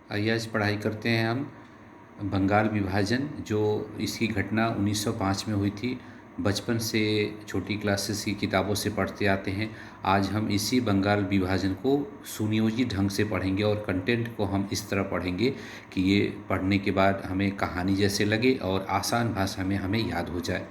आइए आज पढ़ाई करते हैं हम बंगाल विभाजन। जो इसकी घटना 1905 में हुई थी। बचपन से छोटी क्लासेस की किताबों से पढ़ते आते हैं। आज हम इसी बंगाल विभाजन को सुनियोजित ढंग से पढ़ेंगे और कंटेंट को हम इस तरह पढ़ेंगे कि ये पढ़ने के बाद हमें कहानी जैसे लगे और आसान भाषा में हमें याद हो जाए।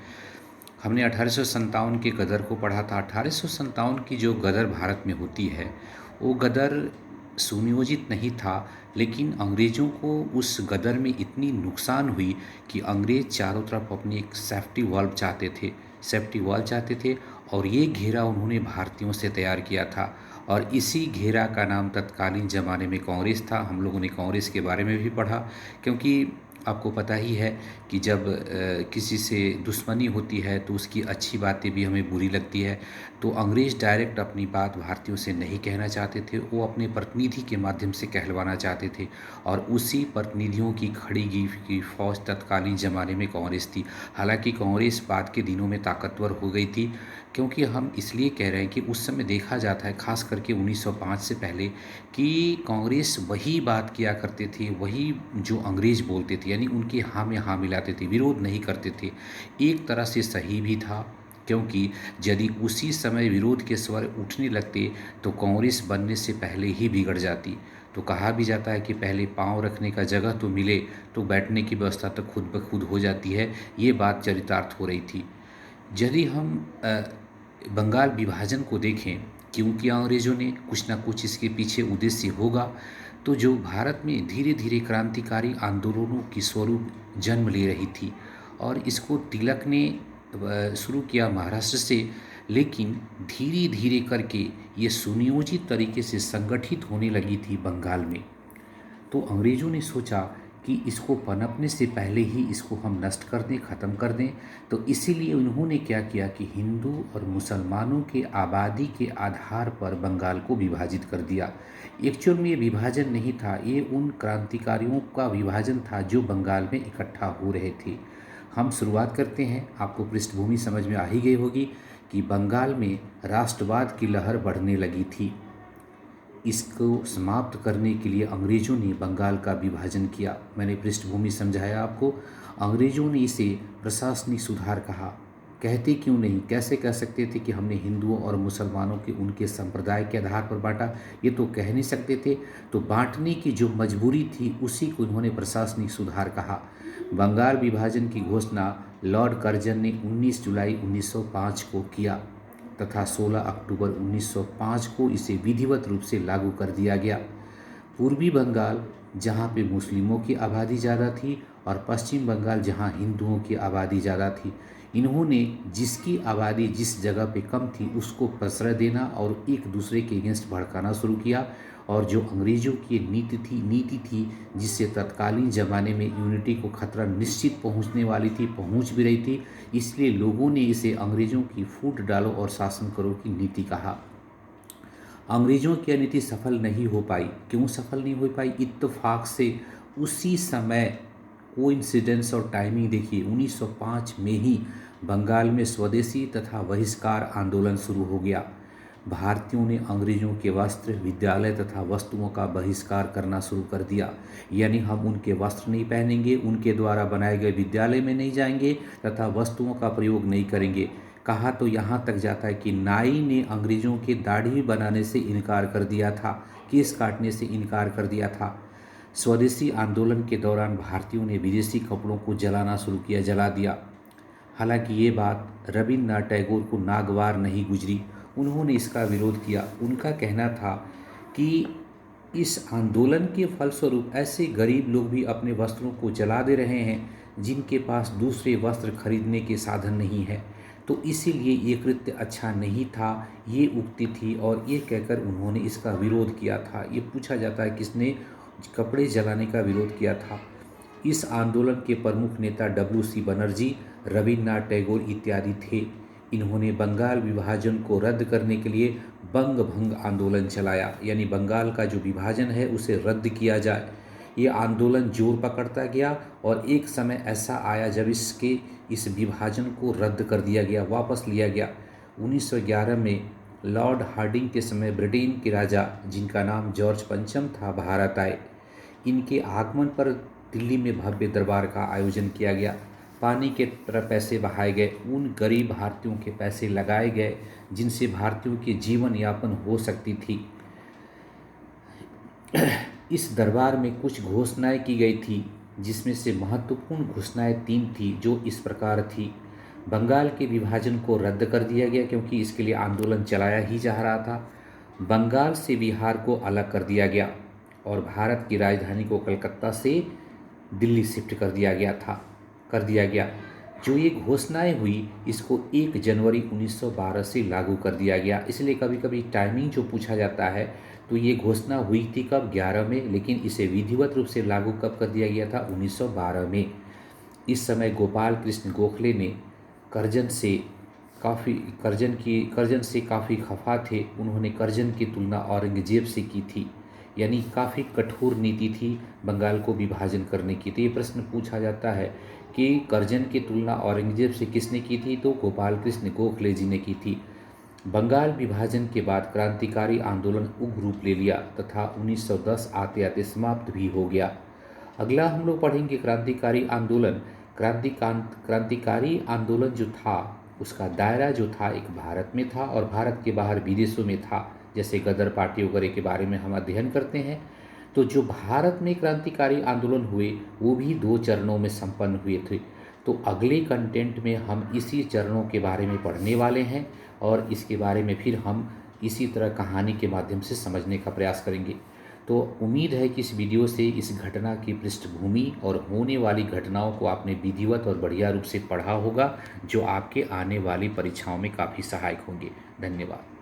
हमने 1857 के गदर को पढ़ा था। 1857 की जो गदर भारत में होती है वो गदर सुनियोजित नहीं था, लेकिन अंग्रेज़ों को उस गदर में इतनी नुकसान हुई कि अंग्रेज़ चारों तरफ अपनी एक सेफ्टी वॉल चाहते थे और ये घेरा उन्होंने भारतीयों से तैयार किया था। और इसी घेरा का नाम तत्कालीन ज़माने में कांग्रेस था। हम लोगों ने कांग्रेस के बारे में भी पढ़ा, क्योंकि आपको पता ही है कि जब किसी से दुश्मनी होती है तो उसकी अच्छी बातें भी हमें बुरी लगती है। तो अंग्रेज़ डायरेक्ट अपनी बात भारतीयों से नहीं कहना चाहते थे, वो अपने प्रतिनिधि के माध्यम से कहलवाना चाहते थे। और उसी प्रतिनिधियों की खड़ी की फौज तत्कालीन ज़माने में कांग्रेस थी। हालांकि कांग्रेस बाद के दिनों में ताकतवर हो गई थी, क्योंकि हम इसलिए कह रहे हैं कि उस समय देखा जाता है, खास करके 1905 से पहले, कि कांग्रेस वही बात किया करते थे, वही जो अंग्रेज़ बोलते थे, यानी उनके हाँ में हाँ मिलाते थे, विरोध नहीं करते थे। एक तरह से सही भी था, क्योंकि यदि उसी समय विरोध के स्वर उठने लगते तो कांग्रेस बनने से पहले ही बिगड़ जाती। तो कहा भी जाता है कि पहले पाँव रखने का जगह तो मिले तो बैठने की व्यवस्था तो खुद ब खुद हो जाती है। ये बात चरितार्थ हो रही थी। यदि हम बंगाल विभाजन को देखें, क्योंकि अंग्रेज़ों ने कुछ ना कुछ इसके पीछे उद्देश्य होगा, तो जो भारत में धीरे धीरे क्रांतिकारी आंदोलनों की स्वरूप जन्म ले रही थी। और इसको तिलक ने शुरू किया महाराष्ट्र से, लेकिन धीरे धीरे करके ये सुनियोजित तरीके से संगठित होने लगी थी बंगाल में। तो अंग्रेज़ों ने सोचा कि इसको पनपने से पहले ही इसको हम नष्ट कर दें, ख़त्म कर दें। तो इसीलिए उन्होंने क्या किया कि हिंदू और मुसलमानों के आबादी के आधार पर बंगाल को विभाजित कर दिया। एक्चुअल में ये विभाजन नहीं था, ये उन क्रांतिकारियों का विभाजन था जो बंगाल में इकट्ठा हो रहे थे। हम शुरुआत करते हैं। आपको पृष्ठभूमि समझ में आ ही गई होगी कि बंगाल में राष्ट्रवाद की लहर बढ़ने लगी थी। इसको समाप्त करने के लिए अंग्रेज़ों ने बंगाल का विभाजन किया। मैंने पृष्ठभूमि समझाया आपको। अंग्रेज़ों ने इसे प्रशासनिक सुधार कहा। कहते क्यों नहीं, कैसे कह सकते थे कि हमने हिंदुओं और मुसलमानों के उनके संप्रदाय के आधार पर बांटा, ये तो कह नहीं सकते थे। तो बांटने की जो मजबूरी थी उसी को उन्होंने प्रशासनिक सुधार कहा। बंगाल विभाजन की घोषणा लॉर्ड कर्जन ने 19 जुलाई 1905 को किया तथा 16 अक्टूबर 1905 को इसे विधिवत रूप से लागू कर दिया गया। पूर्वी बंगाल, जहाँ पे मुस्लिमों की आबादी ज़्यादा थी, और पश्चिम बंगाल जहाँ हिंदुओं की आबादी ज़्यादा थी, इन्होंने जिसकी आबादी जिस जगह पे कम थी उसको प्रश्रय देना और एक दूसरे के अगेंस्ट भड़काना शुरू किया। और जो अंग्रेज़ों की नीति थी जिससे तत्कालीन ज़माने में यूनिटी को खतरा निश्चित पहुंचने वाली थी, पहुंच भी रही थी, इसलिए लोगों ने इसे अंग्रेज़ों की फूट डालो और शासन करो की नीति कहा। अंग्रेज़ों की यह नीति सफल नहीं हो पाई। क्यों सफल नहीं हो पाई? इत्तेफाक से उसी समय, कोइंसिडेंस और टाइमिंग देखिए, 1905 में ही बंगाल में स्वदेशी तथा बहिष्कार आंदोलन शुरू हो गया। भारतीयों ने अंग्रेज़ों के वस्त्र, विद्यालय तथा वस्तुओं का बहिष्कार करना शुरू कर दिया। यानी हम उनके वस्त्र नहीं पहनेंगे, उनके द्वारा बनाए गए विद्यालय में नहीं जाएंगे तथा वस्तुओं का प्रयोग नहीं करेंगे। कहा तो यहाँ तक जाता है कि नाई ने अंग्रेज़ों के दाढ़ी बनाने से इनकार कर दिया था, केस काटने से इनकार कर दिया था। स्वदेशी आंदोलन के दौरान भारतीयों ने विदेशी कपड़ों को जलाना शुरू किया, जला दिया। हालांकि ये बात रविन्द्रनाथ टैगोर को नागवार नहीं गुजरी, उन्होंने इसका विरोध किया। उनका कहना था कि इस आंदोलन के फलस्वरूप ऐसे गरीब लोग भी अपने वस्त्रों को जला दे रहे हैं जिनके पास दूसरे वस्त्र खरीदने के साधन नहीं है, तो इसीलिए ये कृत्य अच्छा नहीं था, ये उक्ति थी और ये कहकर उन्होंने इसका विरोध किया था। ये पूछा जाता है किसने कपड़े जलाने का विरोध किया था। इस आंदोलन के प्रमुख नेता WC बनर्जी, रविन्द्रनाथ टैगोर इत्यादि थे। इन्होंने बंगाल विभाजन को रद्द करने के लिए बंग भंग आंदोलन चलाया, यानी बंगाल का जो विभाजन है उसे रद्द किया जाए। ये आंदोलन जोर पकड़ता गया और एक समय ऐसा आया जब इस विभाजन को रद्द कर दिया गया, वापस लिया गया। 1911 में लॉर्ड हार्डिंग के समय ब्रिटेन के राजा, जिनका नाम जॉर्ज पंचम था, भारत आए। इनके आगमन पर दिल्ली में भव्य दरबार का आयोजन किया गया। पानी के तरह पैसे बहाए गए, उन गरीब भारतीयों के पैसे लगाए गए जिनसे भारतीयों के जीवन यापन हो सकती थी। इस दरबार में कुछ घोषणाएं की गई थी, जिसमें से महत्वपूर्ण घोषणाएं 3 थी, जो इस प्रकार थी। बंगाल के विभाजन को रद्द कर दिया गया क्योंकि इसके लिए आंदोलन चलाया ही जा रहा था। बंगाल से बिहार को अलग कर दिया गया और भारत की राजधानी को कलकत्ता से दिल्ली शिफ्ट कर दिया गया। जो ये घोषणाएं हुई, इसको 1 जनवरी 1912 से लागू कर दिया गया। इसलिए कभी कभी टाइमिंग जो पूछा जाता है, तो ये घोषणा हुई थी कब? 11 में, लेकिन इसे विधिवत रूप से लागू कब कर दिया गया था? 1912 में। इस समय गोपाल कृष्ण गोखले ने करजन से काफ़ी खफा थे। उन्होंने करजन की तुलना औरंगजेब से की थी, यानी काफ़ी कठोर नीति थी बंगाल को विभाजन करने की। तो ये प्रश्न पूछा जाता है कि करजन की तुलना औरंगजेब से किसने की थी? तो गोपाल कृष्ण गोखले जी ने की थी। बंगाल विभाजन के बाद क्रांतिकारी आंदोलन उग्र रूप ले लिया तथा 1910 आते आते समाप्त भी हो गया। अगला हम लोग पढ़ेंगे क्रांतिकारी आंदोलन। क्रांतिकारी आंदोलन जो था, उसका दायरा जो था एक भारत में था और भारत के बाहर विदेशों में था। जैसे गदर पार्टी वगैरह के बारे में हम अध्ययन करते हैं। तो जो भारत में क्रांतिकारी आंदोलन हुए, वो भी 2 चरणों में संपन्न हुए थे। तो अगले कंटेंट में हम इसी चरणों के बारे में पढ़ने वाले हैं और इसके बारे में फिर हम इसी तरह कहानी के माध्यम से समझने का प्रयास करेंगे। तो उम्मीद है कि इस वीडियो से इस घटना की पृष्ठभूमि और होने वाली घटनाओं को आपने विधिवत और बढ़िया रूप से पढ़ा होगा, जो आपके आने वाली परीक्षाओं में काफ़ी सहायक होंगे। धन्यवाद।